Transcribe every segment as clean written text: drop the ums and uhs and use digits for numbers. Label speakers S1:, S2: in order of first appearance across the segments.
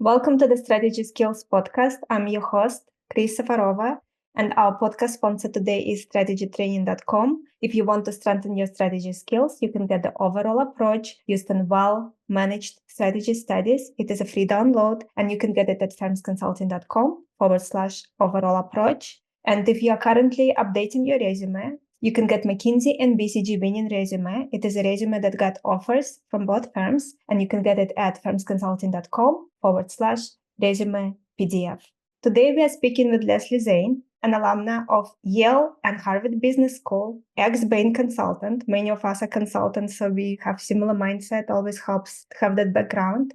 S1: Welcome to the Strategy Skills Podcast. I'm your host, Chris Safarova, and our podcast sponsor today is strategytraining.com. If you want to strengthen your strategy skills, you can get the overall approach used in well-managed strategy studies. It is a free download, and you can get it at firmsconsulting.com/overall approach. And if you are currently updating your resume, you can get McKinsey and BCG winning resume. It is a resume that got offers from both firms, and you can get it at firmsconsulting.com/resume PDF. Today, we are speaking with Leslie Zane, an alumna of Yale and Harvard Business School, ex-Bain consultant. Many of us are consultants, so we have similar mindset, always helps to have that background.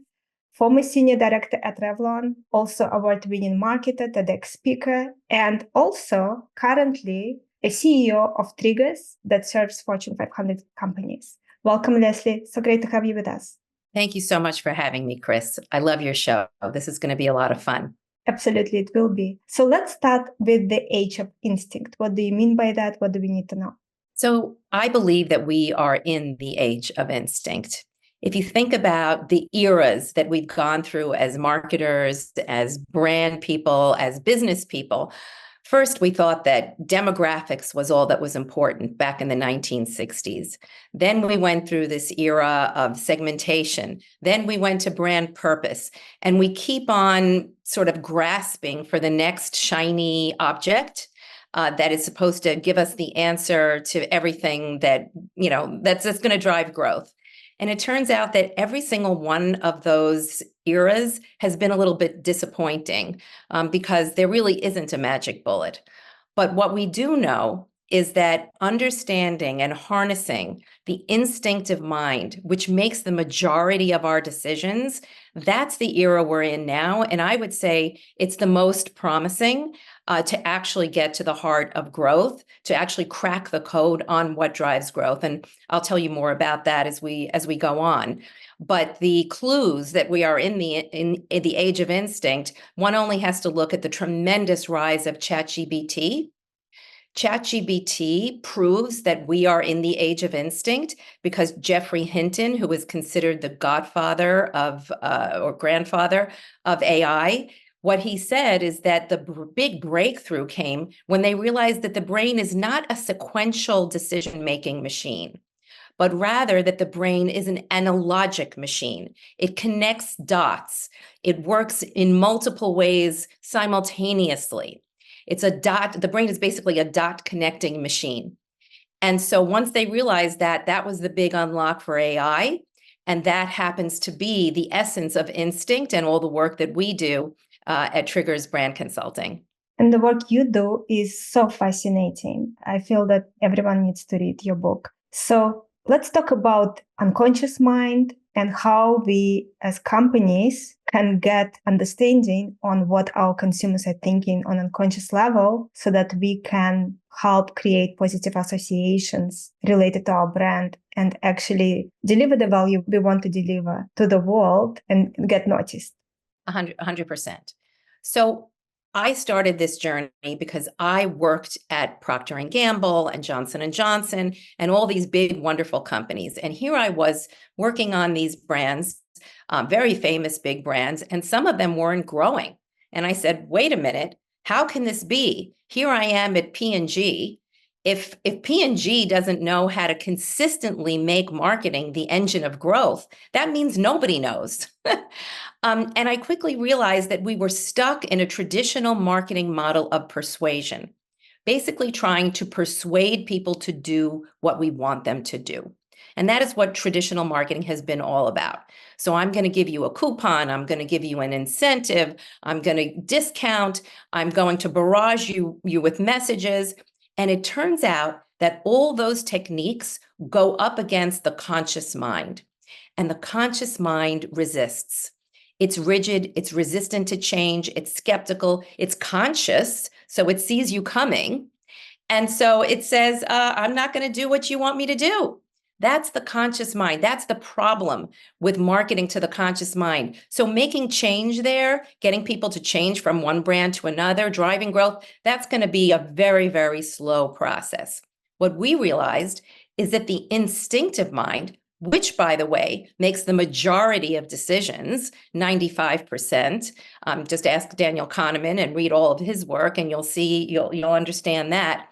S1: Former senior director at Revlon, also award-winning marketer, TEDx speaker, and also currently a CEO of Triggers that serves Fortune 500 companies. Welcome, Leslie. So great to have you with us.
S2: Thank you so much for having me, Chris. I love your show. This is going to be a lot of fun.
S1: Absolutely, it will be. So let's start with the age of instinct. What do you mean by that? What do we need to know?
S2: So I believe that we are in the age of instinct. If you think about the eras that we've gone through as marketers, as brand people, as business people, first, we thought that demographics was all that was important back in the 1960s. Then we went through this era of segmentation. Then we went to brand purpose. And we keep on sort of grasping for the next shiny object that is supposed to give us the answer to everything that, that's going to drive growth. And it turns out that every single one of those eras has been a little bit disappointing because there really isn't a magic bullet. But what we do know is that understanding and harnessing the instinctive mind, which makes the majority of our decisions, that's the era we're in now. And I would say it's the most promising to actually get to the heart of growth, to actually crack the code on what drives growth. And I'll tell you more about that as we go on. But the clues that we are in the age of instinct, one only has to look at the tremendous rise of ChatGPT. ChatGPT proves that we are in the age of instinct because Geoffrey Hinton, who is considered the godfather of or grandfather of AI, what he said is that the big breakthrough came when they realized that the brain is not a sequential decision-making machine, but rather that the brain is an analogic machine. It connects dots. It works in multiple ways simultaneously. It's a dot. The brain is basically a dot connecting machine. And so once they realized that, that was the big unlock for AI. And that happens to be the essence of instinct and all the work that we do at Triggers Brand Consulting.
S1: And the work you do is so fascinating. I feel that everyone needs to read your book. So let's talk about unconscious mind and how we as companies can get understanding on what our consumers are thinking on an unconscious level so that we can help create positive associations related to our brand and actually deliver the value we want to deliver to the world and get noticed.
S2: 100%. So I started this journey because I worked at Procter & Gamble and Johnson & Johnson and all these big, wonderful companies. And here I was working on these brands, very famous big brands, and some of them weren't growing. And I said, wait a minute, how can this be? Here I am at P&G. If P&G doesn't know how to consistently make marketing the engine of growth, that means nobody knows. And I quickly realized that we were stuck in a traditional marketing model of persuasion, basically trying to persuade people to do what we want them to do. And that is what traditional marketing has been all about. So I'm going to give you a coupon. I'm going to give you an incentive. I'm going to discount. I'm going to barrage you with messages. And it turns out that all those techniques go up against the conscious mind. And the conscious mind resists. It's rigid, it's resistant to change, it's skeptical, it's conscious, so it sees you coming. And so it says, I'm not going to do what you want me to do. That's the conscious mind. That's the problem with marketing to the conscious mind. So making change there, getting people to change from one brand to another, driving growth, that's going to be a very, very slow process. What we realized is that the instinctive mind which, by the way, makes the majority of decisions, 95%. Just ask Daniel Kahneman and read all of his work, and you'll understand that.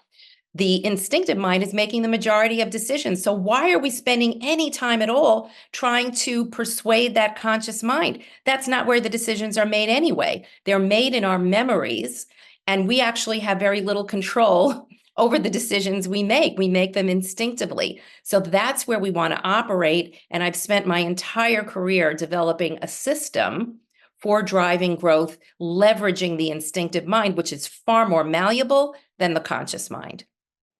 S2: The instinctive mind is making the majority of decisions. So why are we spending any time at all trying to persuade that conscious mind? That's not where the decisions are made anyway. They're made in our memories, and we actually have very little control over the decisions we make. We make them instinctively. So that's where we want to operate. And I've spent my entire career developing a system for driving growth, leveraging the instinctive mind, which is far more malleable than the conscious mind.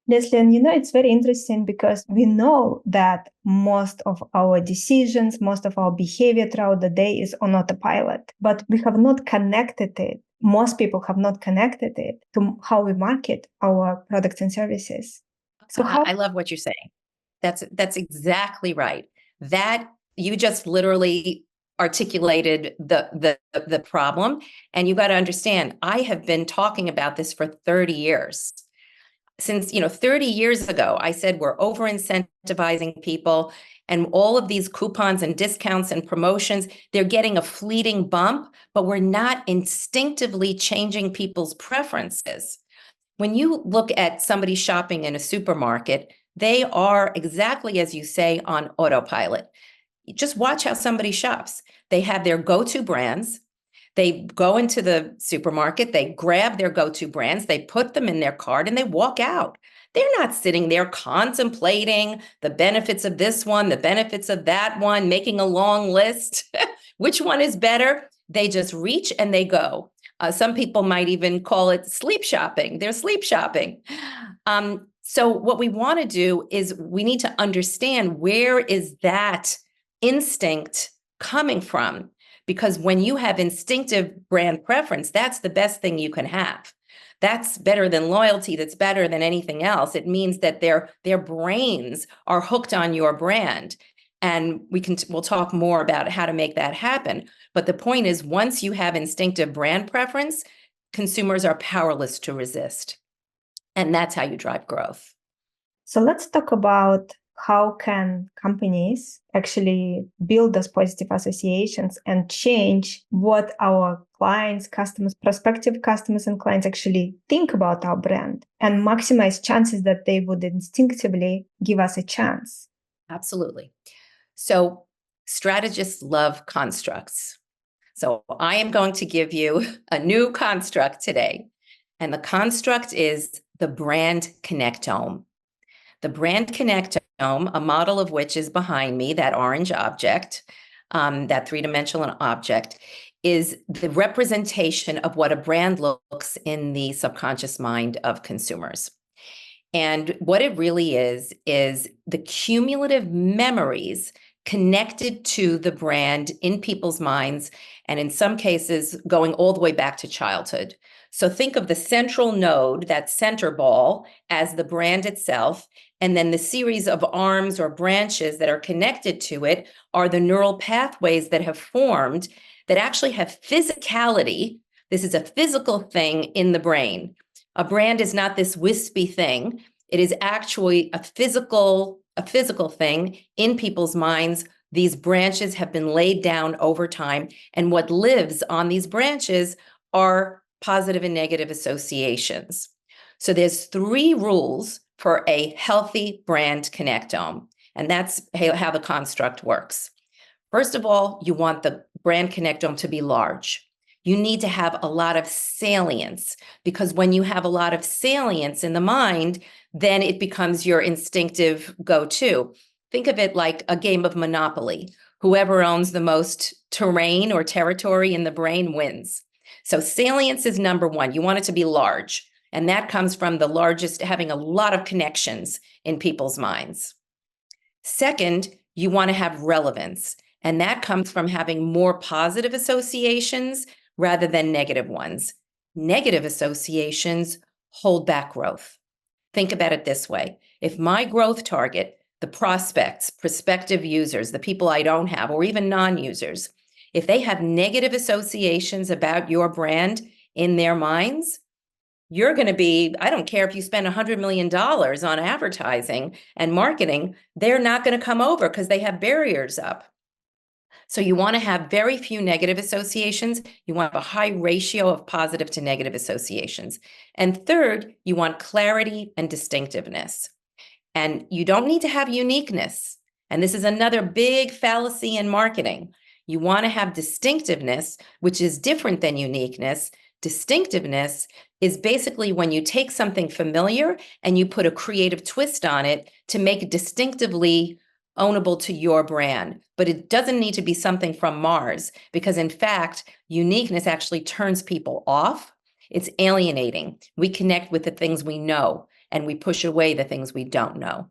S1: Leslie, and it's very interesting because we know that most of our decisions, most of our behavior throughout the day is on autopilot, but we have not connected it. Most people have not connected it to how we market our products and services. So
S2: I love what you're saying. That's exactly right. That you just literally articulated the problem. And you got to understand, I have been talking about this for 30 years. Since 30 years ago, I said we're over incentivizing people, and all of these coupons and discounts and promotions, they're getting a fleeting bump, but we're not instinctively changing people's preferences. When you look at somebody shopping in a supermarket, they are exactly as you say on autopilot. Just watch how somebody shops. They have their go-to brands. They go into the supermarket, they grab their go-to brands, they put them in their cart, and they walk out. They're not sitting there contemplating the benefits of this one, the benefits of that one, making a long list. Which one is better? They just reach and they go. Some people might even call it sleep shopping. They're sleep shopping. So what we want to do is we need to understand, where is that instinct coming from? Because when you have instinctive brand preference, that's the best thing you can have. That's better than loyalty. That's better than anything else. It means that their brains are hooked on your brand. And we'll talk more about how to make that happen. But the point is, once you have instinctive brand preference, consumers are powerless to resist. And that's how you drive growth.
S1: So let's talk about how can companies actually build those positive associations and change what our clients, customers, prospective customers and clients actually think about our brand, and maximize chances that they would instinctively give us a chance.
S2: Absolutely. So strategists love constructs. So I am going to give you a new construct today. And the construct is the brand connectome. The brand connectome, a model of which is behind me, that orange object, that three-dimensional object, is the representation of what a brand looks in the subconscious mind of consumers. And what it really is the cumulative memories connected to the brand in people's minds, and in some cases, going all the way back to childhood. So think of the central node, that center ball, as the brand itself, and then the series of arms or branches that are connected to it are the neural pathways that have formed that actually have physicality. This is a physical thing in the brain. A brand is not this wispy thing. It is actually a physical thing in people's minds. These branches have been laid down over time, and what lives on these branches are positive and negative associations. So there's 3 rules for a healthy brand connectome, and that's how the construct works. First of all, you want the brand connectome to be large. You need to have a lot of salience, because when you have a lot of salience in the mind, then it becomes your instinctive go-to. Think of it like a game of Monopoly. Whoever owns the most terrain or territory in the brain wins. So salience is number 1. You want it to be large. And that comes from the largest, having a lot of connections in people's minds. Second, you want to have relevance. And that comes from having more positive associations rather than negative ones. Negative associations hold back growth. Think about it this way. If my growth target, the prospects, prospective users, the people I don't have, or even non-users, if they have negative associations about your brand in their minds, you're going to be, I don't care if you spend $100 million on advertising and marketing, they're not going to come over because they have barriers up. So you want to have very few negative associations. You want a high ratio of positive to negative associations. And third, you want clarity and distinctiveness. And you don't need to have uniqueness. And this is another big fallacy in marketing. You want to have distinctiveness, which is different than uniqueness. Distinctiveness is basically when you take something familiar and you put a creative twist on it to make it distinctively ownable to your brand. But it doesn't need to be something from Mars, because in fact, uniqueness actually turns people off. It's alienating. We connect with the things we know, and we push away the things we don't know.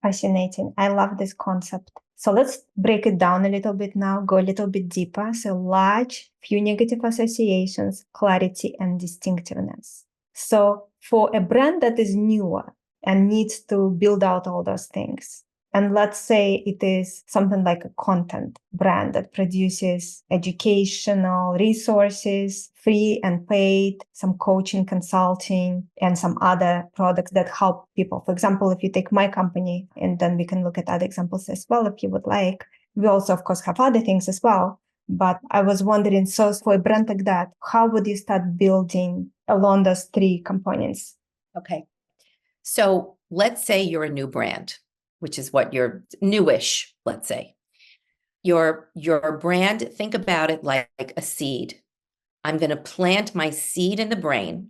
S1: Fascinating. I love this concept. So let's break it down a little bit now, go a little bit deeper. So large, few negative associations, clarity, and distinctiveness. So for a brand that is newer and needs to build out all those things, and let's say it is something like a content brand that produces educational resources, free and paid, some coaching, consulting, and some other products that help people. For example, if you take my company, and then we can look at other examples as well, if you would like. We also, of course, have other things as well. But I was wondering, so for a brand like that, how would you start building along those three components?
S2: Okay. So let's say you're a new brand, which is what you're newish, let's say. Your brand, think about it like a seed. I'm going to plant my seed in the brain,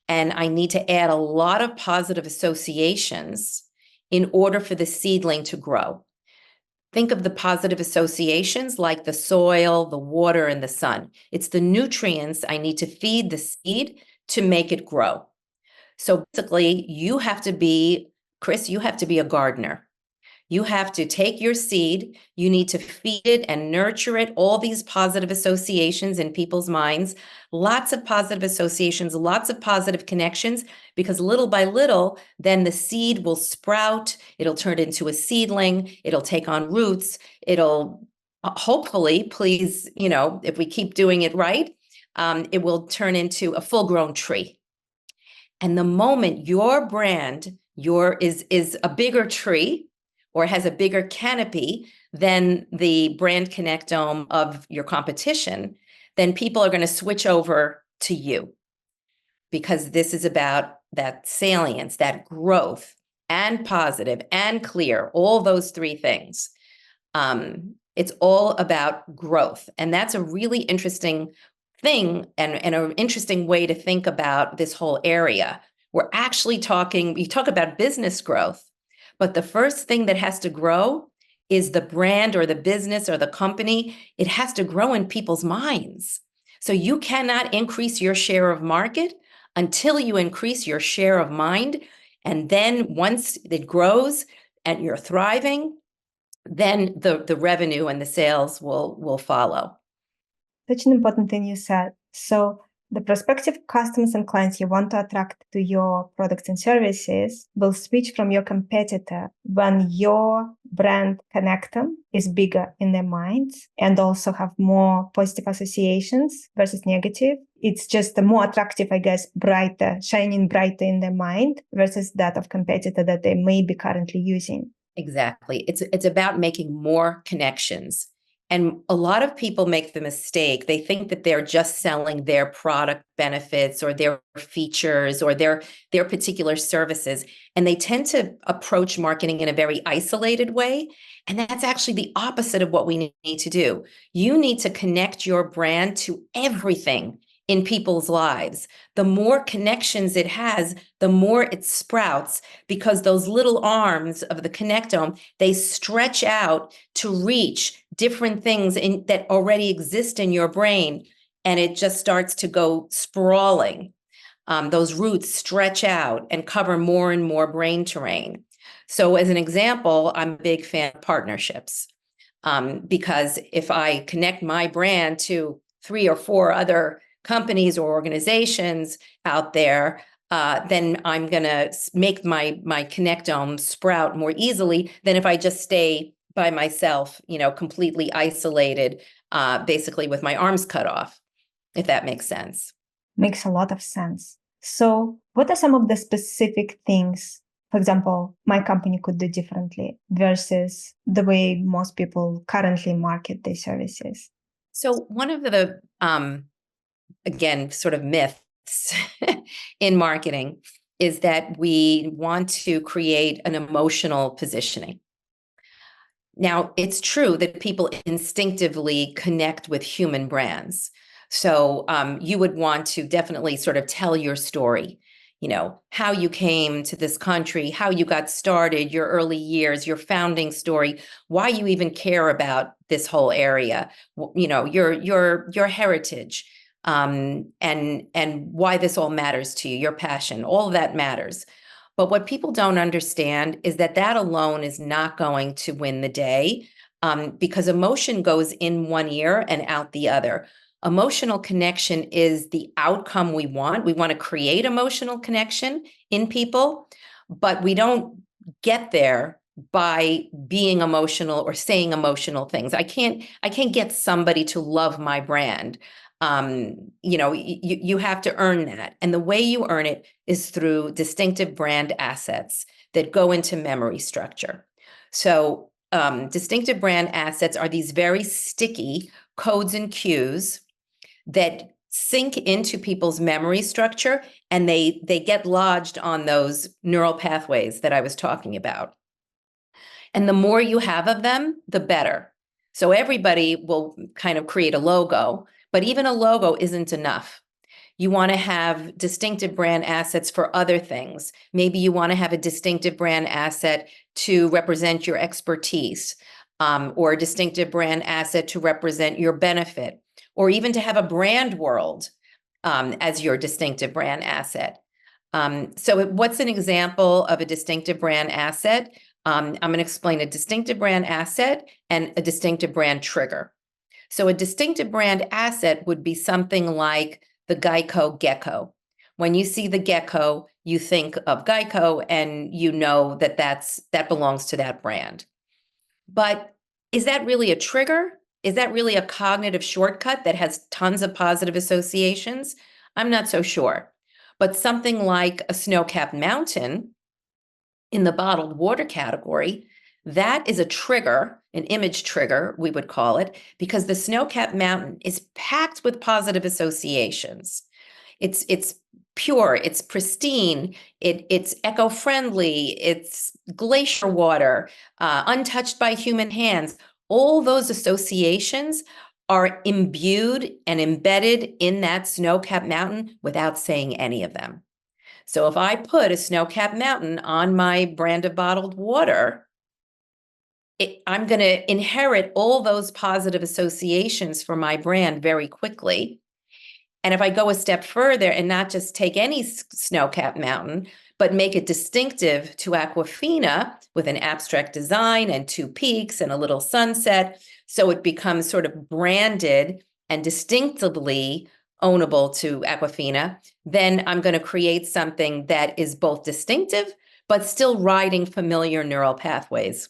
S2: and I need to add a lot of positive associations in order for the seedling to grow. Think of the positive associations like the soil, the water, and the sun. It's the nutrients I need to feed the seed to make it grow. So basically, you have to be, Chris, you have to be a gardener. You have to take your seed, you need to feed it and nurture it, all these positive associations in people's minds, lots of positive associations, lots of positive connections, because little by little, then the seed will sprout, it'll turn into a seedling, it'll take on roots, it'll hopefully, please, if we keep doing it right, it will turn into a full-grown tree. And the moment your brand is a bigger tree, or has a bigger canopy than the brand connectome of your competition, then people are going to switch over to you, because this is about that salience, that growth, and positive and clear, all those three things. It's all about growth. And that's a really interesting thing and an interesting way to think about this whole area. We're actually you talk about business growth, but the first thing that has to grow is the brand or the business or the company. It has to grow in people's minds. So you cannot increase your share of market until you increase your share of mind. And then once it grows and you're thriving, then the revenue and the sales will follow.
S1: Such an important thing you said. So the prospective customers and clients you want to attract to your products and services will switch from your competitor when your brand connectome is bigger in their minds and also have more positive associations versus negative. It's just a more attractive, I guess, brighter, shining brighter in their mind versus that of competitor that they may be currently using.
S2: Exactly. It's about making more connections. And a lot of people make the mistake. They think that they're just selling their product benefits or their features or their particular services. And they tend to approach marketing in a very isolated way. And that's actually the opposite of what we need to do. You need to connect your brand to everything in people's lives. The more connections it has, the more it sprouts, because those little arms of the connectome, they stretch out to reach different things that already exist in your brain, and it just starts to go sprawling. Those roots stretch out and cover more and more brain terrain. So as an example, I'm a big fan of partnerships, because if I connect my brand to 3 or 4 other companies or organizations out there, then I'm going to make my connectome sprout more easily than if I just stay by myself, completely isolated, basically with my arms cut off, if that makes sense.
S1: Makes a lot of sense. So what are some of the specific things, for example, my company could do differently versus the way most people currently market their services?
S2: So one of the, again, sort of myths in marketing is that we want to create an emotional positioning. Now, it's true that people instinctively connect with human brands. So you would want to definitely sort of tell your story, how you came to this country, how you got started, your early years, your founding story, why you even care about this whole area, your heritage, and why this all matters to you, your passion, all of that matters. But what people don't understand is that that alone is not going to win the day, because emotion goes in one ear and out the other. Emotional connection is the outcome we want. We want to create emotional connection in people, but we don't get there by being emotional or saying emotional things. I can't get somebody to love my brand. You have to earn that. And the way you earn it is through distinctive brand assets that go into memory structure. So distinctive brand assets are these very sticky codes and cues that sink into people's memory structure, and they get lodged on those neural pathways that I was talking about. And the more you have of them, the better. So everybody will kind of create a logo, but even a logo isn't enough. You want to have distinctive brand assets for other things. Maybe you want to have a distinctive brand asset to represent your expertise, or a distinctive brand asset to represent your benefit, or even to have a brand world as your distinctive brand asset. So what's an example of a distinctive brand asset? I'm going to explain a distinctive brand asset and a distinctive brand trigger. So a distinctive brand asset would be something like the Geico gecko. When you see the gecko, you think of Geico and you know that that belongs to that brand. But is that really a trigger? Is that really a cognitive shortcut that has tons of positive associations? I'm not so sure. But something like a snow-capped mountain in the bottled water category, that is a trigger, an image trigger, we would call it, because the snow-capped mountain is packed with positive associations. It's pure, it's pristine, it's eco-friendly, it's glacier water, untouched by human hands. All those associations are imbued and embedded in that snow-capped mountain without saying any of them. So if I put a snow-capped mountain on my brand of bottled water, I'm going to inherit all those positive associations for my brand very quickly. And if I go a step further and not just take any snow-capped mountain, but make it distinctive to Aquafina with an abstract design and two peaks and a little sunset, so it becomes sort of branded and distinctively ownable to Aquafina, then I'm going to create something that is both distinctive, but still riding familiar neural pathways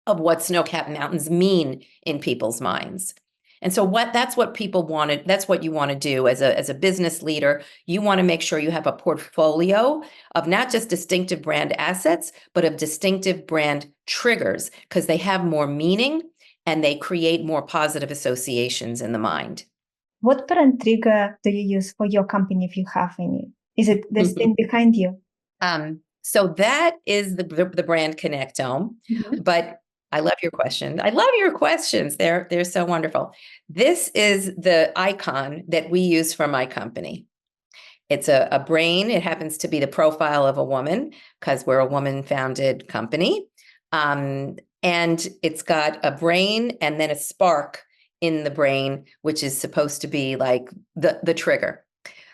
S2: of what snow-capped mountains mean in people's minds. And so that's what people wanted. That's what you want to do as a business leader. You want to make sure you have a portfolio of not just distinctive brand assets, but of distinctive brand triggers, because they have more meaning and they create more positive associations in the mind.
S1: What brand trigger do you use for your company if you have any? Is it the thing behind you?
S2: So that is the brand connectome, but I love your question. I love your questions. They're so wonderful. This is the icon that we use for my company. It's a brain. It happens to be the profile of a woman because we're a woman-founded company. And it's got a brain and then a spark in the brain, which is supposed to be like the trigger.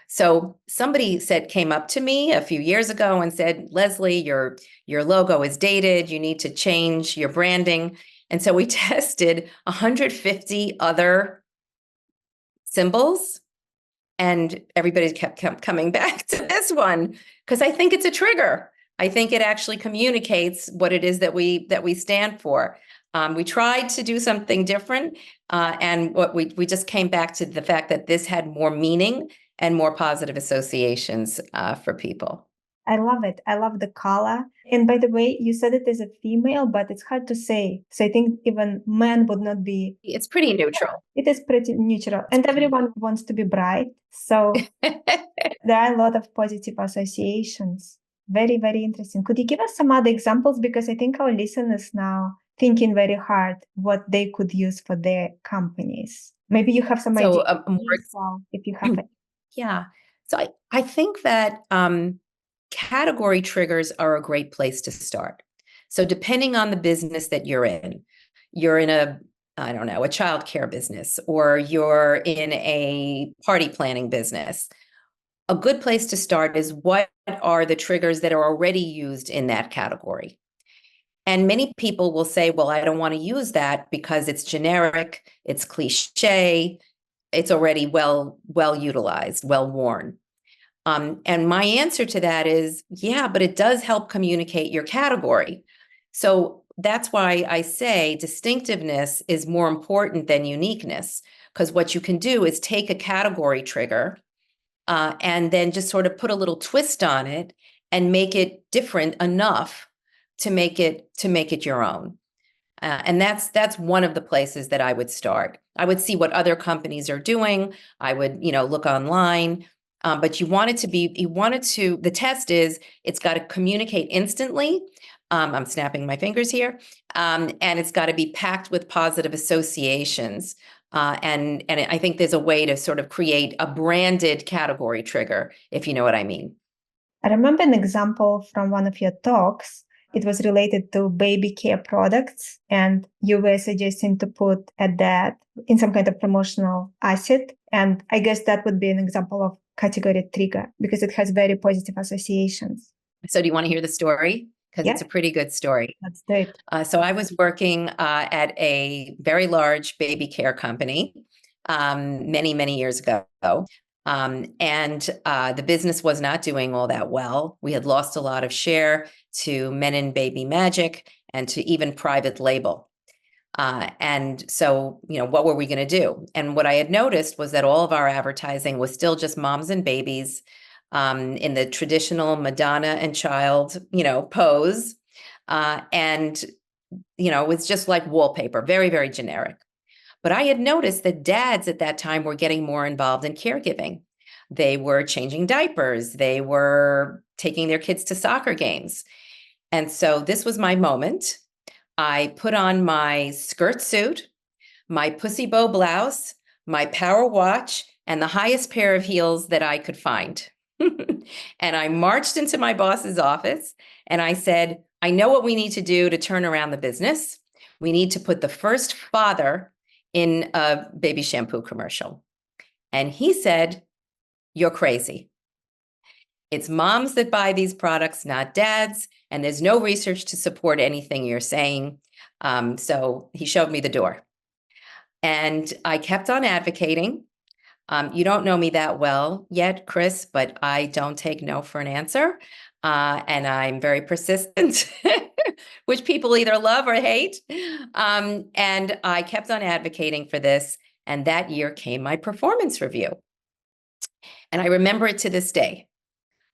S2: So somebody came up to me a few years ago and said, Leslie, your logo is dated. You need to change your branding. And so we tested 150 other symbols, and everybody kept coming back to this one because I think it's a trigger. I think it actually communicates what it is that we stand for. We tried to do something different, and what we just came back to the fact that this had more meaning and more positive associations for people.
S1: I love it. I love the color. And by the way, you said it as a female, but it's hard to say. So I think even men would not be.
S2: It's pretty neutral.
S1: It is pretty neutral. And everyone wants to be bright. So there are a lot of positive associations. Very, very interesting. Could you give us some other examples? Because I think our listeners now thinking very hard what they could use for their companies. Maybe you have some
S2: So
S1: ideas if you have it.
S2: Yeah. So I think that category triggers are a great place to start. So depending on the business that you're in a, I don't know, a childcare business, or you're in a party planning business, a good place to start is what are the triggers that are already used in that category? And many people will say, well, I don't want to use that because it's generic, it's cliche, it's already well utilized, well worn. And my answer to that is, yeah, but it does help communicate your category. So that's why I say distinctiveness is more important than uniqueness, because what you can do is take a category trigger and then just sort of put a little twist on it and make it different enough to make it your own. And that's one of the places that I would start. I would see what other companies are doing. I would, look online. But the test is it's got to communicate instantly. I'm snapping my fingers here. And it's got to be packed with positive associations. And I think there's a way to sort of create a branded category trigger, if you know what I mean.
S1: I remember an example from one of your talks. It was related to baby care products, and you were suggesting to put that in some kind of promotional asset. And I guess that would be an example of category trigger because it has very positive associations.
S2: So do you want to hear the story? Because it's a pretty good story.
S1: Let's do it.
S2: So I was working at a very large baby care company many, many years ago. And the business was not doing all that well. We had lost a lot of share to Men in Baby Magic and to even private label. And so, what were we going to do? And what I had noticed was that all of our advertising was still just moms and babies in the traditional Madonna and child, pose. And, it was just like wallpaper, very, very generic. But I had noticed that dads at that time were getting more involved in caregiving. They were changing diapers. They were taking their kids to soccer games. And so this was my moment. I put on my skirt suit, my pussy bow blouse, my power watch, and the highest pair of heels that I could find. And I marched into my boss's office and I said, I know what we need to do to turn around the business. We need to put the first father in a baby shampoo commercial. And he said, you're crazy. It's moms that buy these products, not dads. And there's no research to support anything you're saying. So he showed me the door. And I kept on advocating. You don't know me that well yet, Chris, but I don't take no for an answer. And I'm very persistent, which people either love or hate. And I kept on advocating for this. And that year came my performance review. And I remember it to this day.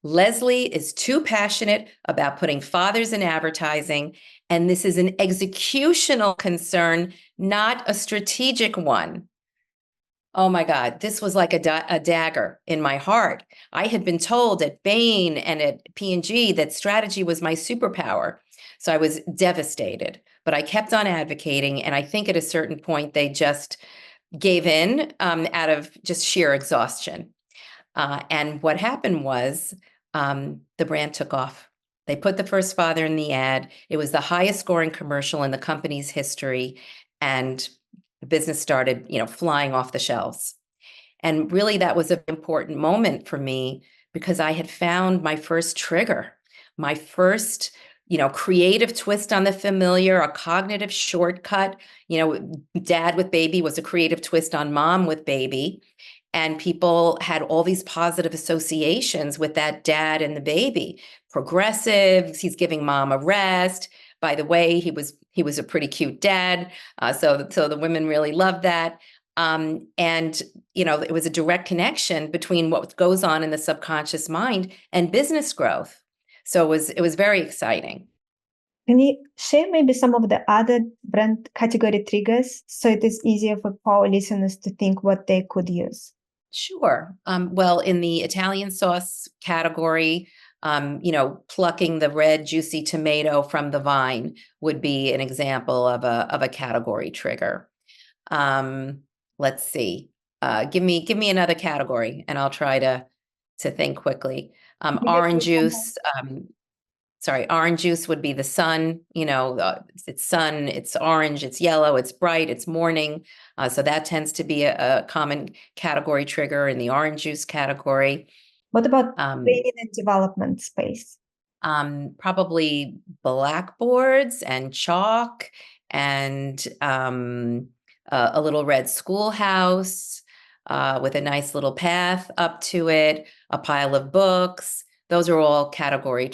S2: Leslie is too passionate about putting fathers in advertising, and this is an executional concern, not a strategic one. Oh my God, this was like a dagger in my heart. I had been told at Bain and at P&G that strategy was my superpower. So I was devastated, but I kept on advocating. And I think at a certain point, they just gave in out of just sheer exhaustion. And what happened was the brand took off. They put the first father in the ad. It was the highest scoring commercial in the company's history. And the business started, flying off the shelves. And really, that was an important moment for me because I had found my first trigger, my first, creative twist on the familiar, a cognitive shortcut. Dad with baby was a creative twist on mom with baby. And people had all these positive associations with that dad and the baby. Progressive, he's giving mom a rest. By the way, he was a pretty cute dad. So the women really loved that. And, it was a direct connection between what goes on in the subconscious mind and business growth. So it was very exciting.
S1: Can you share maybe some of the other brand category triggers so it is easier for our listeners to think what they could use?
S2: Sure. Well, in the Italian sauce category, plucking the red juicy tomato from the vine would be an example of a category trigger. Let's see. Give me another category, and I'll try to think quickly. Orange juice. Orange juice would be the sun. It's sun, it's orange, it's yellow, it's bright, it's morning. So that tends to be a common category trigger in the orange juice category.
S1: What about training and development space?
S2: Probably blackboards and chalk and a little red schoolhouse with a nice little path up to it, a pile of books. Those are all category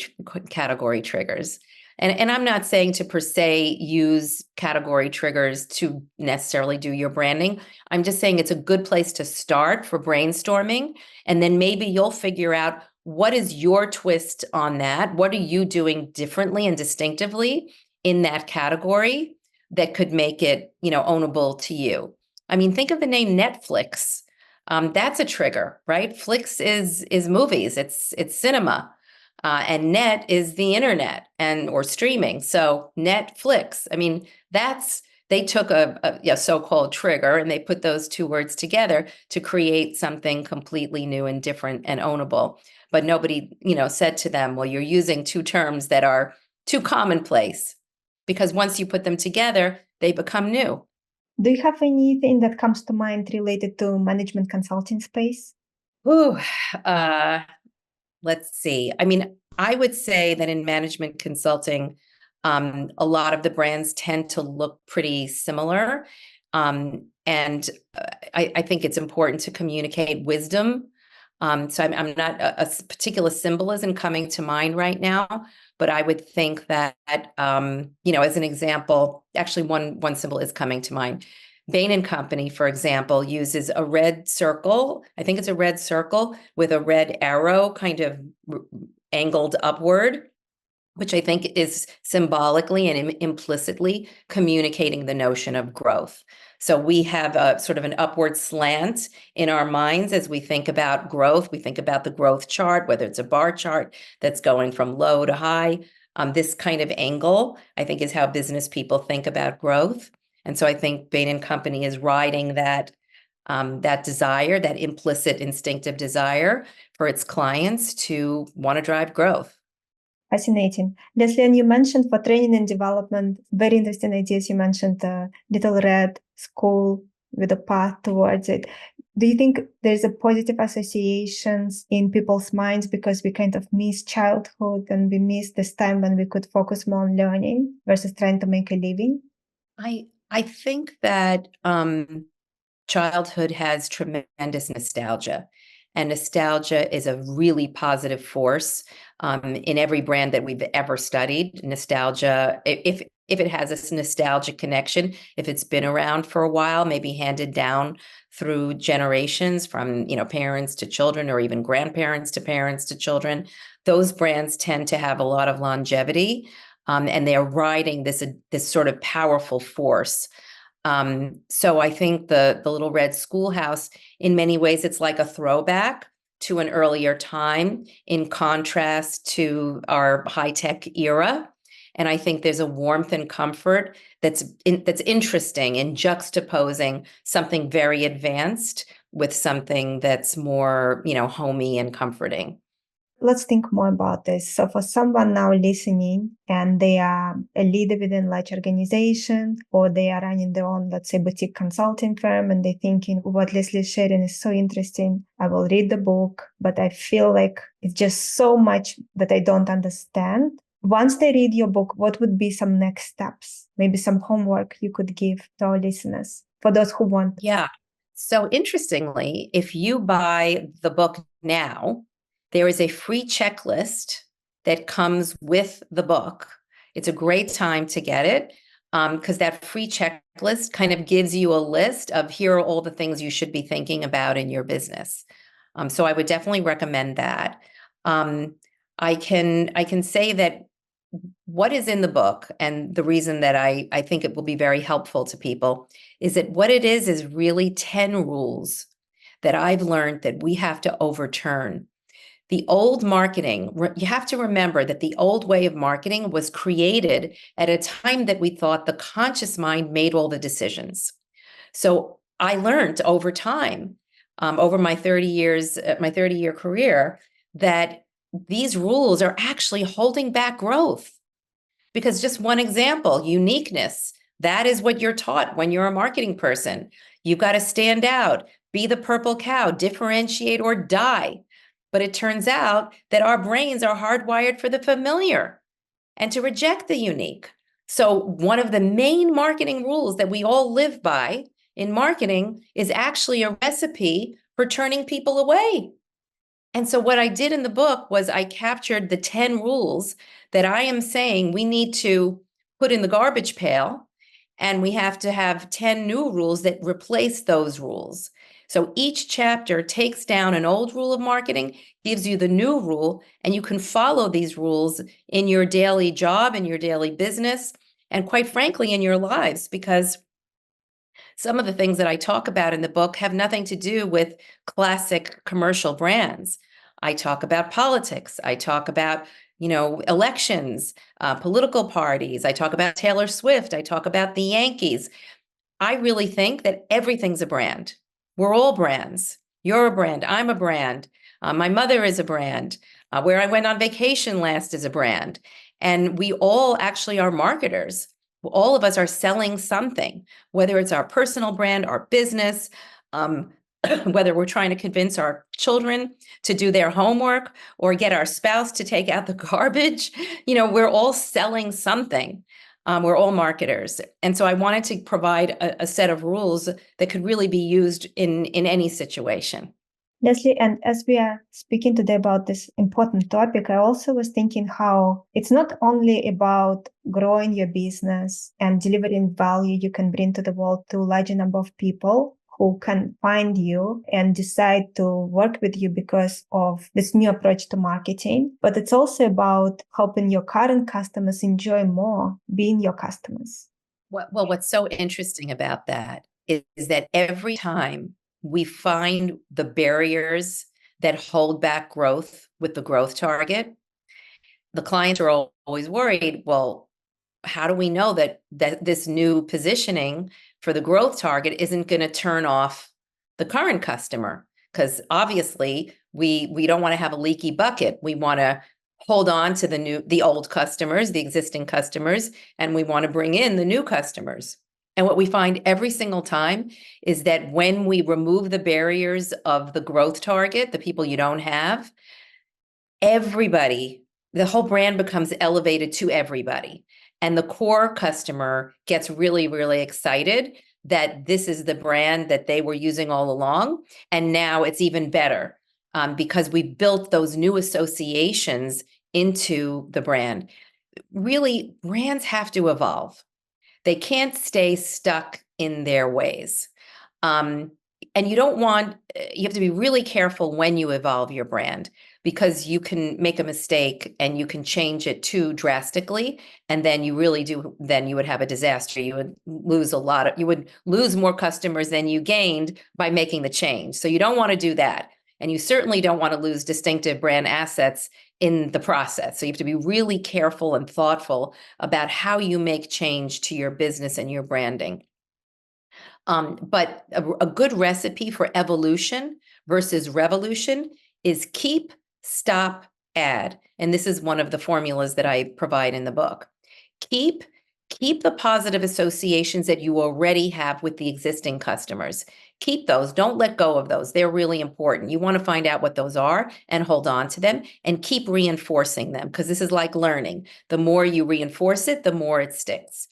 S2: triggers. And I'm not saying to per se use category triggers to necessarily do your branding. I'm just saying it's a good place to start for brainstorming. And then maybe you'll figure out what is your twist on that? What are you doing differently and distinctively in that category that could make it, ownable to you? I mean, think of the name Netflix. That's a trigger, right? Flix is movies, it's cinema, and net is the internet or streaming. So Netflix. I mean, they took a so-called trigger and they put those two words together to create something completely new and different and ownable. But nobody, said to them, well, you're using two terms that are too commonplace, because once you put them together, they become new.
S1: Do you have anything that comes to mind related to management consulting space?
S2: Ooh, let's see. I mean, I would say that in management consulting, a lot of the brands tend to look pretty similar. And I think it's important to communicate wisdom. So I'm not a particular symbol isn't coming to mind right now, but I would think that, as an example, actually one symbol is coming to mind. Bain & Company, for example, uses a red circle. I think it's a red circle with a red arrow kind of angled upward, which I think is symbolically and implicitly communicating the notion of growth. So we have a sort of an upward slant in our minds as we think about growth. We think about the growth chart, whether it's a bar chart that's going from low to high. This kind of angle, I think, is how business people think about growth. And so I think Bain & Company is riding that desire, that implicit instinctive desire for its clients to want to drive growth.
S1: Fascinating. Leslie, and you mentioned for training and development, very interesting ideas. You mentioned Little Red School with a path towards it. Do you think there's a positive associations in people's minds because we kind of miss childhood and we miss this time when we could focus more on learning versus trying to make a living?
S2: I think that childhood has tremendous nostalgia, and nostalgia is a really positive force in every brand that we've ever studied. Nostalgia, if it has a nostalgic connection, if it's been around for a while, maybe handed down through generations from parents to children, or even grandparents to parents to children, those brands tend to have a lot of longevity, and they're riding this sort of powerful force. So I think the Little Red Schoolhouse, in many ways, it's like a throwback to an earlier time in contrast to our high-tech era. And I think there's a warmth and comfort that's interesting in juxtaposing something very advanced with something that's more, homey and comforting.
S1: Let's think more about this. So for someone now listening and they are a leader within large organization, or they are running their own, let's say, boutique consulting firm, and they're thinking, what Leslie's sharing is so interesting. I will read the book, but I feel like it's just so much that I don't understand. Once they read your book, what would be some next steps? Maybe some homework you could give to our listeners for those who want.
S2: Yeah. So interestingly, if you buy the book now, there is a free checklist that comes with the book. It's a great time to get it. because that free checklist kind of gives you a list of here are all the things you should be thinking about in your business. So I would definitely recommend that. I can say that what is in the book, and the reason that I think it will be very helpful to people, is that what it is really 10 rules that I've learned that we have to overturn. The old marketing, you have to remember that the old way of marketing was created at a time that we thought the conscious mind made all the decisions. So I learned over time, over my 30-year career, that these rules are actually holding back growth. Because just one example, uniqueness, that is what you're taught when you're a marketing person. You've got to stand out, be the purple cow, differentiate or die. But it turns out that our brains are hardwired for the familiar and to reject the unique. So one of the main marketing rules that we all live by in marketing is actually a recipe for turning people away. And so what I did in the book was I captured the 10 rules that I am saying we need to put in the garbage pail, and we have to have 10 new rules that replace those rules. So each chapter takes down an old rule of marketing, gives you the new rule, and you can follow these rules in your daily job, in your daily business, and quite frankly, in your lives, because some of the things that I talk about in the book have nothing to do with classic commercial brands. I talk about politics. I talk about, elections, political parties. I talk about Taylor Swift. I talk about the Yankees. I really think that everything's a brand. We're all brands. You're a brand. I'm a brand. My mother is a brand. Where I went on vacation last is a brand. And we all actually are marketers. All of us are selling something, whether it's our personal brand, our business, whether we're trying to convince our children to do their homework or get our spouse to take out the garbage. We're all selling something. We're all marketers. And so I wanted to provide a set of rules that could really be used in any situation.
S1: Leslie, and as we are speaking today about this important topic, I also was thinking how it's not only about growing your business and delivering value you can bring to the world to a larger number of people who can find you and decide to work with you because of this new approach to marketing, but it's also about helping your current customers enjoy more being your customers.
S2: Well, what's so interesting about that is that every time we find the barriers that hold back growth with the growth target, the clients are always worried, well, how do we know that this new positioning for the growth target isn't going to turn off the current customer? Because obviously we don't want to have a leaky bucket. We want to hold on to the old customers, the existing customers, and we want to bring in the new customers. And what we find every single time is that when we remove the barriers of the growth target, the people you don't have, everybody, the whole brand becomes elevated to everybody. And the core customer gets really, really excited that this is the brand that they were using all along. And now it's even better because we built those new associations into the brand. Really, brands have to evolve. They can't stay stuck in their ways. And you have to be really careful when you evolve your brand, because you can make a mistake and you can change it too drastically. And then you would have a disaster. You would lose more customers than you gained by making the change. So you don't want to do that. And you certainly don't want to lose distinctive brand assets in the process. So you have to be really careful and thoughtful about how you make change to your business and your branding. But a good recipe for evolution versus revolution is keep, stop, add. And this is one of the formulas that I provide in the book. Keep the positive associations that you already have with the existing customers. Keep those. Don't let go of those. They're really important. You want to find out what those are and hold on to them and keep reinforcing them, because this is like learning. The more you reinforce it, the more it sticks.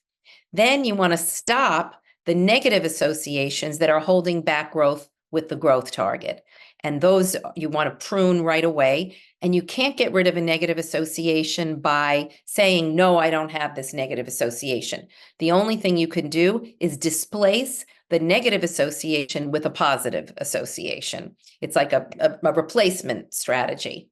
S2: Then you want to stop the negative associations that are holding back growth with the growth target. And those you want to prune right away. And you can't get rid of a negative association by saying, no, I don't have this negative association. The only thing you can do is displace the negative association with a positive association. It's like a replacement strategy.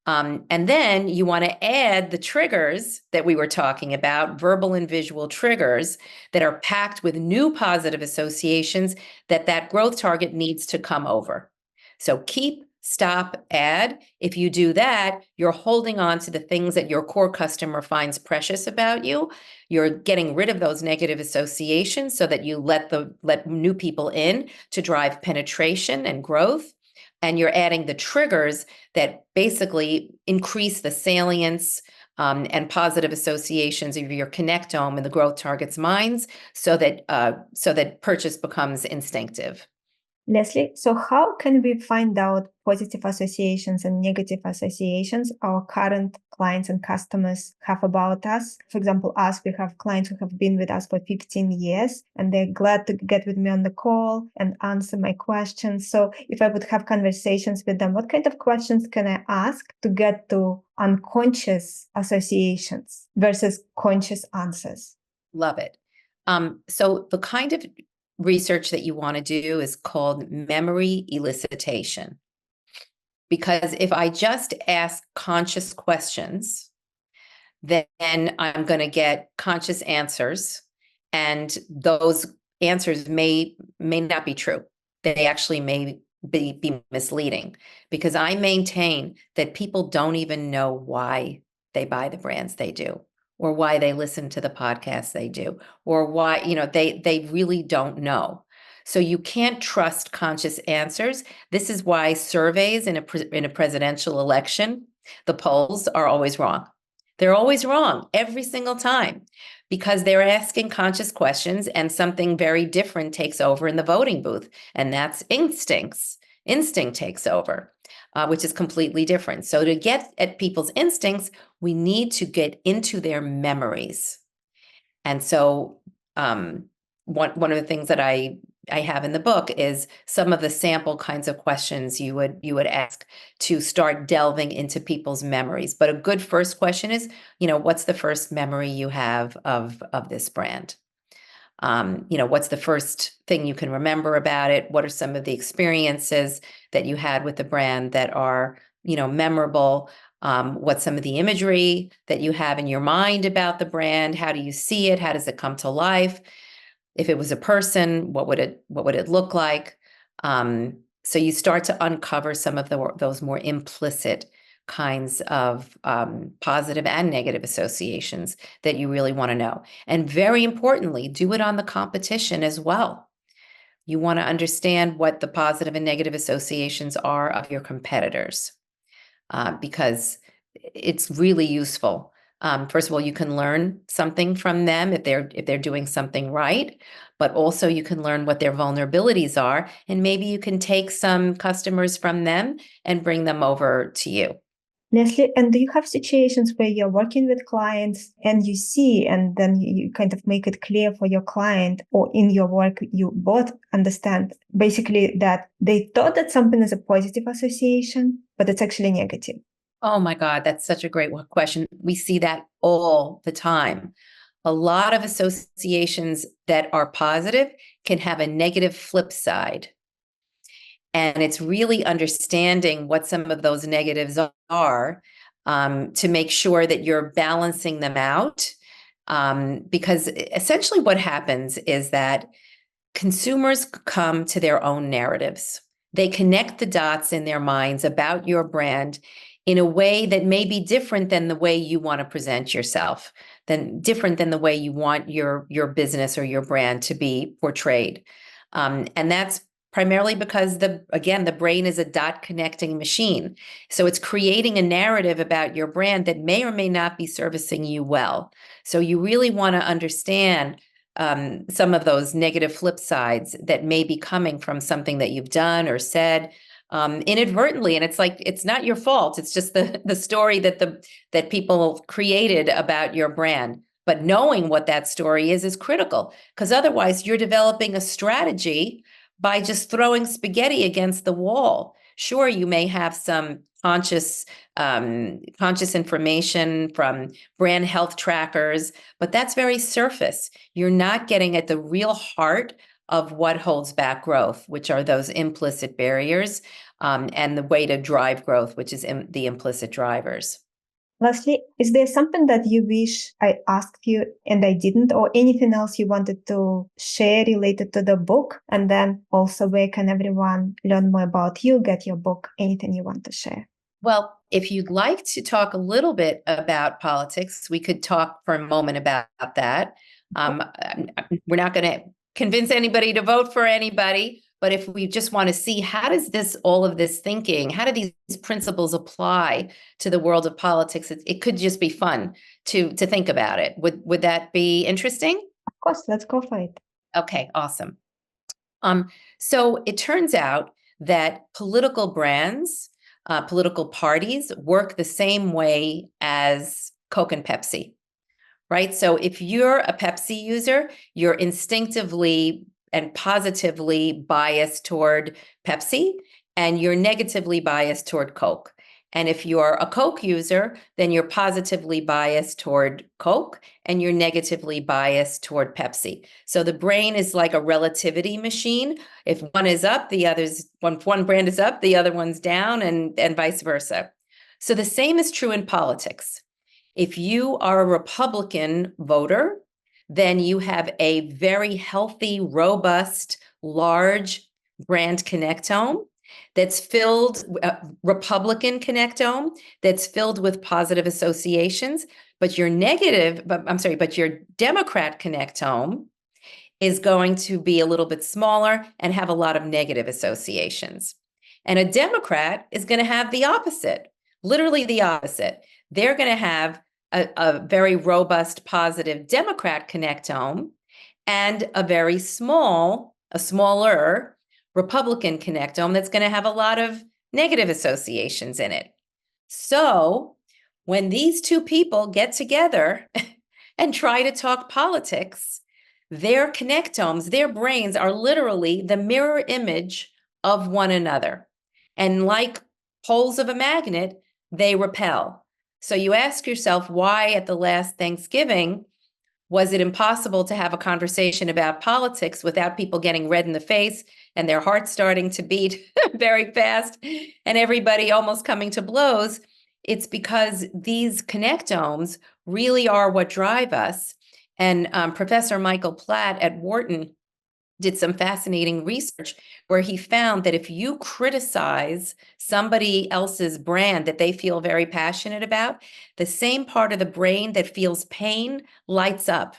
S2: And then you want to add the triggers that we were talking about, verbal and visual triggers that are packed with new positive associations that growth target needs to come over. So keep, stop, add. If you do that, you're holding on to the things that your core customer finds precious about you. You're getting rid of those negative associations so that you let new people in to drive penetration and growth. And you're adding the triggers that basically increase the salience and positive associations of your connectome in the growth target's minds so that purchase becomes instinctive.
S1: Leslie, so how can we find out positive associations and negative associations our current clients and customers have about us? For example, we have clients who have been with us for 15 years, and they're glad to get with me on the call and answer my questions. So if I would have conversations with them, what kind of questions can I ask to get to unconscious associations versus conscious answers?
S2: Love it. So the kind of research that you want to do is called memory elicitation. Because if I just ask conscious questions, then I'm going to get conscious answers, and those answers may not be true. They actually may be misleading, because I maintain that people don't even know why they buy the brands they do, or why they listen to the podcasts they do, or why, they really don't know. So you can't trust conscious answers. This is why surveys in a presidential election, the polls are always wrong. They're always wrong every single time, because they're asking conscious questions and something very different takes over in the voting booth, and that's instincts. Instinct takes over, which is completely different. So to get at people's instincts, we need to get into their memories. And so one of the things that I have in the book is some of the sample kinds of questions you would ask to start delving into people's memories. But a good first question is, what's the first memory you have of this brand? What's the first thing you can remember about it? What are some of the experiences that you had with the brand that are, memorable? What's some of the imagery that you have in your mind about the brand? How do you see it? How does it come to life? If it was a person, what would it look like? So you start to uncover some of those more implicit kinds of positive and negative associations that you really want to know. And very importantly, do it on the competition as well. You want to understand what the positive and negative associations are of your competitors, because it's really useful. First of all, you can learn something from them if they're doing something right, but also you can learn what their vulnerabilities are, and maybe you can take some customers from them and bring them over to you.
S1: Leslie, and do you have situations where you're working with clients and you see, and then you kind of make it clear for your client, or in your work, you both understand basically that they thought that something is a positive association, but it's actually negative?
S2: Oh my God, that's such a great question. We see that all the time. A lot of associations that are positive can have a negative flip side. And it's really understanding what some of those negatives are, to make sure that you're balancing them out. Because essentially what happens is that consumers come to their own narratives. They connect the dots in their minds about your brand in a way that may be different than the way you want to present yourself, different than the way you want your business or your brand to be portrayed. And that's primarily because the brain is a dot connecting machine. So it's creating a narrative about your brand that may or may not be servicing you well. So you really want to understand some of those negative flip sides that may be coming from something that you've done or said inadvertently. And it's like, it's not your fault. It's just the story that people created about your brand. But knowing what that story is critical, because otherwise you're developing a strategy by just throwing spaghetti against the wall, Sure, you may have some conscious information from brand health trackers, but that's very surface. You're not getting at the real heart of what holds back growth, which are those implicit barriers, and the way to drive growth, which is the implicit drivers.
S1: Lastly, is there something that you wish I asked you and I didn't, or anything else you wanted to share related to the book? And then also, where can everyone learn more about you, get your book, anything you want to share?
S2: Well, if you'd like to talk a little bit about politics, we could talk for a moment about that. We're not going to convince anybody to vote for anybody, but if we just want to see how does all of this thinking, how do these principles apply to the world of politics, it could just be fun to think about it. Would that be interesting?
S1: Of course, let's go for it.
S2: Okay, awesome. So it turns out that political brands, political parties work the same way as Coke and Pepsi, right? So if you're a Pepsi user, you're instinctively and positively biased toward Pepsi, and you're negatively biased toward Coke. And if you're a Coke user, then you're positively biased toward Coke and you're negatively biased toward Pepsi. So the brain is like a relativity machine. If one is up, one brand is up, the other one's down, and vice versa. So the same is true in politics. If you are a Republican voter, then you have a very healthy, robust, large brand connectome that's filled, Republican connectome that's filled with positive associations, but your Democrat connectome is going to be a little bit smaller and have a lot of negative associations. And a Democrat is going to have the opposite, literally the opposite. They're going to have a very robust, positive Democrat connectome and a smaller Republican connectome that's going to have a lot of negative associations in it. So when these two people get together and try to talk politics, their connectomes, their brains are literally the mirror image of one another. And like poles of a magnet, they repel. So you ask yourself, why at the last Thanksgiving was it impossible to have a conversation about politics without people getting red in the face and their hearts starting to beat very fast and everybody almost coming to blows? It's because these connectomes really are what drive us. And Professor Michael Platt at Wharton did some fascinating research where he found that if you criticize somebody else's brand that they feel very passionate about, the same part of the brain that feels pain lights up.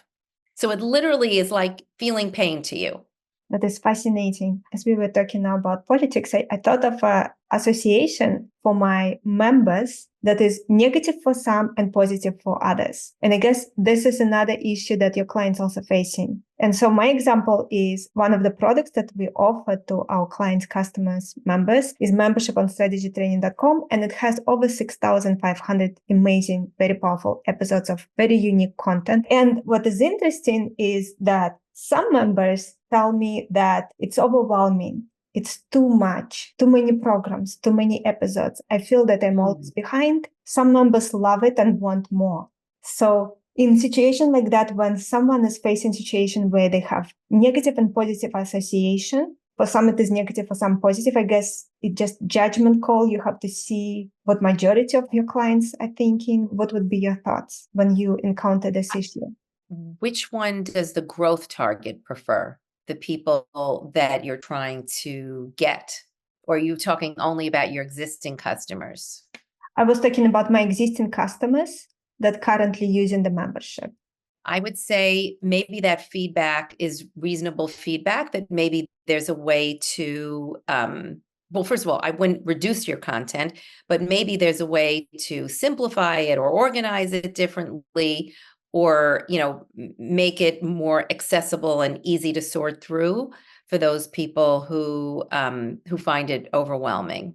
S2: So it literally is like feeling pain to you.
S1: That is fascinating. As we were talking now about politics, I thought of an association for my members that is negative for some and positive for others. And I guess this is another issue that your clients also facing. And so my example is one of the products that we offer to our clients, customers, members is membership on strategytraining.com. And it has over 6,500 amazing, very powerful episodes of very unique content. And what is interesting is that some members tell me that it's overwhelming. It's too much, too many programs, too many episodes. I feel that I'm always behind. Some members love it and want more. So in situation like that, when someone is facing a situation where they have negative and positive association, for some it is negative, for some positive, I guess it's just judgment call. You have to see what majority of your clients are thinking. What would be your thoughts when you encounter this issue?
S2: Which one does the growth target prefer? The people that you're trying to get? Or are you talking only about your existing customers?
S1: I was talking about my existing customers that currently using the membership.
S2: I would say maybe that feedback is reasonable feedback, that maybe there's a way to, well, first of all, I wouldn't reduce your content, but maybe there's a way to simplify it or organize it differently, or, make it more accessible and easy to sort through for those people who find it overwhelming.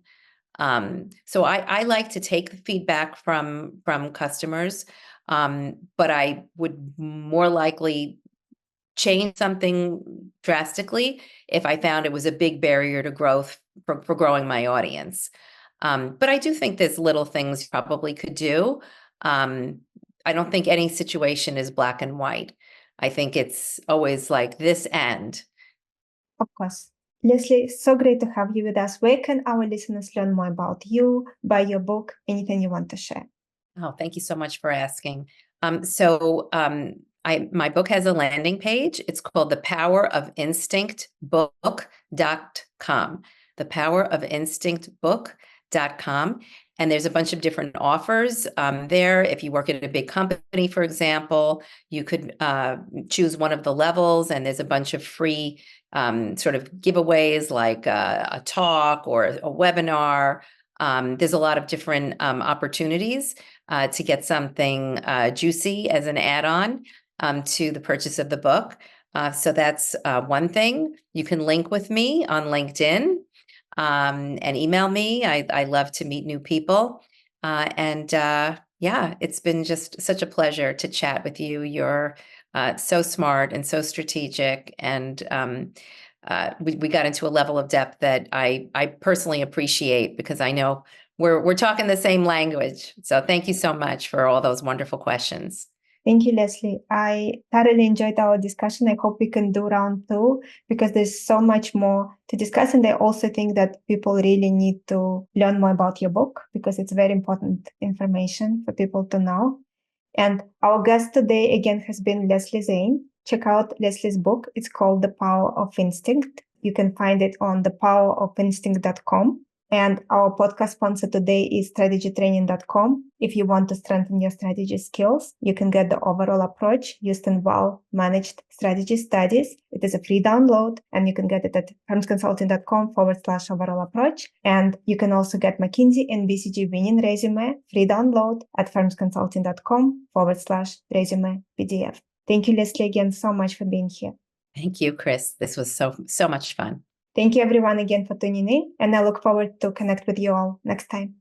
S2: So I like to take the feedback from customers, but I would more likely change something drastically if I found it was a big barrier to growth for growing my audience. But I do think there's little things you probably could do. I don't think any situation is black and white. I think it's always like this and.
S1: Of course. Leslie, so great to have you with us. Where can our listeners learn more about you, buy your book, anything you want to share?
S2: Oh, thank you so much for asking. My book has a landing page. It's called The Power of Instinct book.com. The Power of Instinct book.com. And there's a bunch of different offers there. If you work at a big company, for example, you could choose one of the levels, and there's a bunch of free sort of giveaways like a talk or a webinar. There's a lot of different opportunities to get something juicy as an add-on to the purchase of the book. So that's one thing. You can link with me on LinkedIn and email me. I love to meet new people. Yeah, it's been just such a pleasure to chat with you. You're so smart and so strategic, and we got into a level of depth that I personally appreciate, because I know we're talking the same language. So thank you so much for all those wonderful questions.
S1: Thank you, Leslie. I thoroughly enjoyed our discussion. I hope we can do round 2, because there's so much more to discuss. And I also think that people really need to learn more about your book, because it's very important information for people to know. And our guest today, again, has been Leslie Zane. Check out Leslie's book. It's called The Power of Instinct. You can find it on thepowerofinstinct.com. And our podcast sponsor today is strategytraining.com. If you want to strengthen your strategy skills, you can get the overall approach used in well-managed strategy studies. It is a free download, and you can get it at firmsconsulting.com/overall approach. And you can also get McKinsey and BCG winning resume free download at firmsconsulting.com/resume PDF. Thank you, Leslie, again so much for being here.
S2: Thank you, Chris. This was so much fun.
S1: Thank you, everyone, again for tuning in, and I look forward to connect with you all next time.